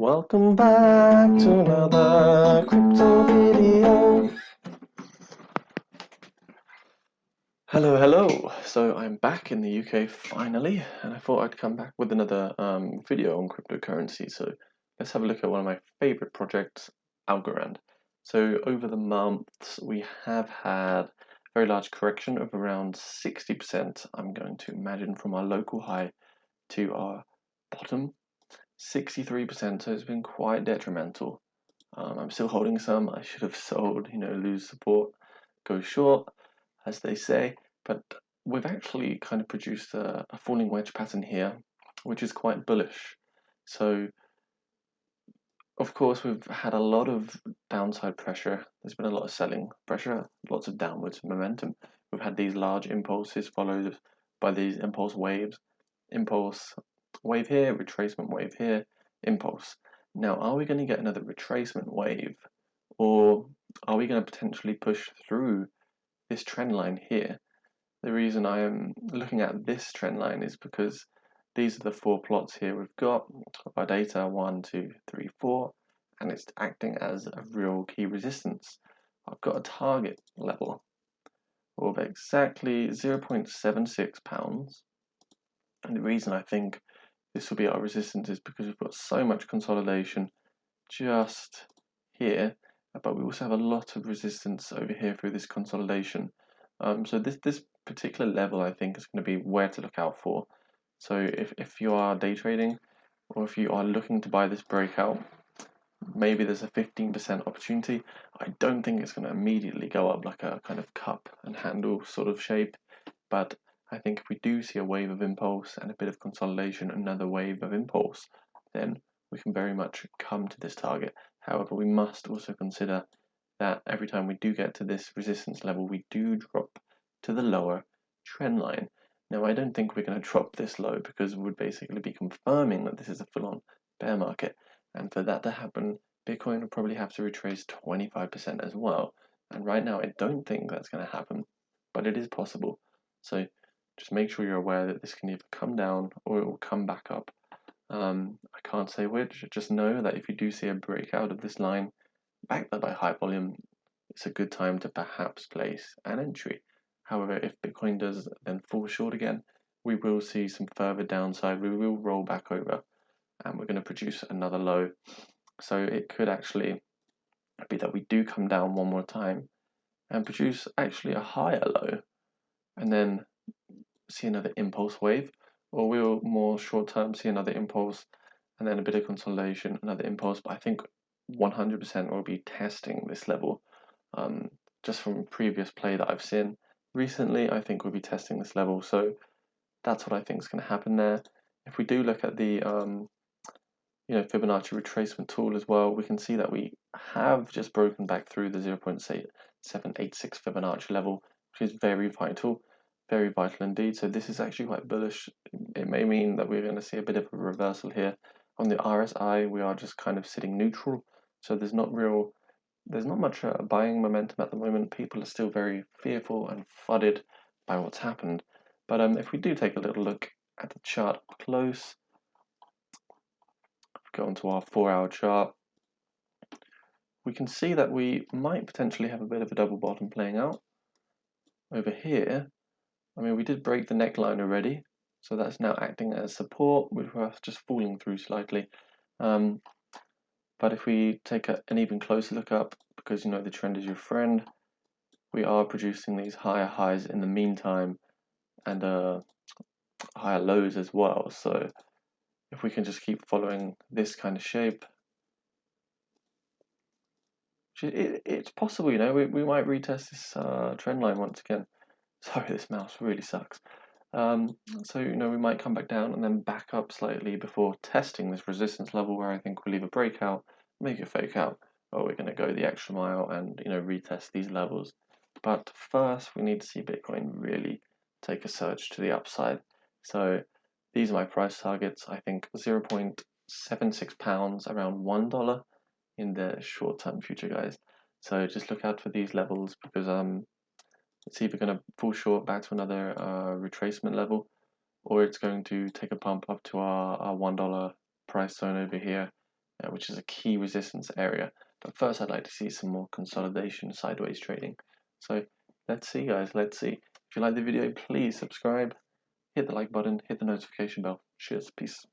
Welcome back to another crypto video. Hello. So I'm back in the UK finally, and I thought I'd come back with another video on cryptocurrency. So let's have a look at one of my favorite projects, Algorand. So over the months, we have had a very large correction of around 60%. I'm going to imagine from our local high to our bottom. 63%, so it's been quite detrimental. I'm still holding some. I should have sold, lose support, go short, as they say. But we've actually kind of produced a falling wedge pattern here, which is quite bullish. So, of course, we've had a lot of downside pressure. There's been a lot of selling pressure, lots of downwards momentum. We've had these large impulses followed by these impulse waves. Impulse wave here, retracement wave here, impulse. Now, are we going to get another retracement wave, or are we going to potentially push through this trend line here? The reason I am looking at this trend line is because these are the four plots here we've got of our data, 1, 2, 3, 4, and it's acting as a real key resistance. I've got a target level of exactly 0.76 pounds, and the reason I think this will be our resistance is because we've got so much consolidation just here, but we also have a lot of resistance over here through this consolidation. So this particular level, I think, is going to be where to look out for. So if you are day trading, or if you are looking to buy this breakout, maybe there's a 15% opportunity. I don't think it's going to immediately go up like a kind of cup and handle sort of shape, but I think if we do see a wave of impulse and a bit of consolidation, another wave of impulse, then we can very much come to this target. However, we must also consider that every time we do get to this resistance level, we do drop to the lower trend line. Now, I don't think we're going to drop this low because we would basically be confirming that this is a full-on bear market. And for that to happen, Bitcoin will probably have to retrace 25% as well. And right now, I don't think that's going to happen, but it is possible. So just make sure you're aware that this can either come down or it will come back up. I can't say which, just know that if you do see a breakout of this line, backed up by high volume, it's a good time to perhaps place an entry. However, if Bitcoin does then fall short again, we will see some further downside. We will roll back over and we're going to produce another low. So it could actually be that we do come down one more time and produce actually a higher low and then see another impulse wave, or we'll more short term see another impulse and then a bit of consolidation, another impulse. But I think 100% will be testing this level. Just from previous play that I've seen recently, I think we'll be testing this level. So that's what I think is going to happen there. If we do look at the Fibonacci retracement tool as well, we can see that we have just broken back through the 0.786 Fibonacci level, which is very vital indeed. So this is actually quite bullish. It may mean that we're going to see a bit of a reversal here. On the RSI, we are just kind of sitting neutral. So there's not much buying momentum at the moment. People are still very fearful and fudded by what's happened. But if we do take a little look at the chart up close, go onto our 4-hour chart, we can see that we might potentially have a bit of a double bottom playing out. Over here, I mean, we did break the neckline already, so that's now acting as support, which was just falling through slightly. But if we take an even closer look up, because the trend is your friend, we are producing these higher highs in the meantime and higher lows as well. So if we can just keep following this kind of shape, it's possible, we might retest this trend line once again. Sorry, this mouse really sucks. So, we might come back down and then back up slightly before testing this resistance level where I think we'll either break out, make a fake out, or we're going to go the extra mile and, retest these levels. But first, we need to see Bitcoin really take a surge to the upside. So these are my price targets. I think 0.76 pounds, around $1 in the short-term future, guys. So just look out for these levels because it's either going to fall short back to another retracement level, or it's going to take a pump up to our $1 price zone over here, which is a key resistance area. But first, I'd like to see some more consolidation, sideways trading. So let's see, guys. Let's see. If you like the video, please subscribe, hit the like button, hit the notification bell. Cheers. Peace.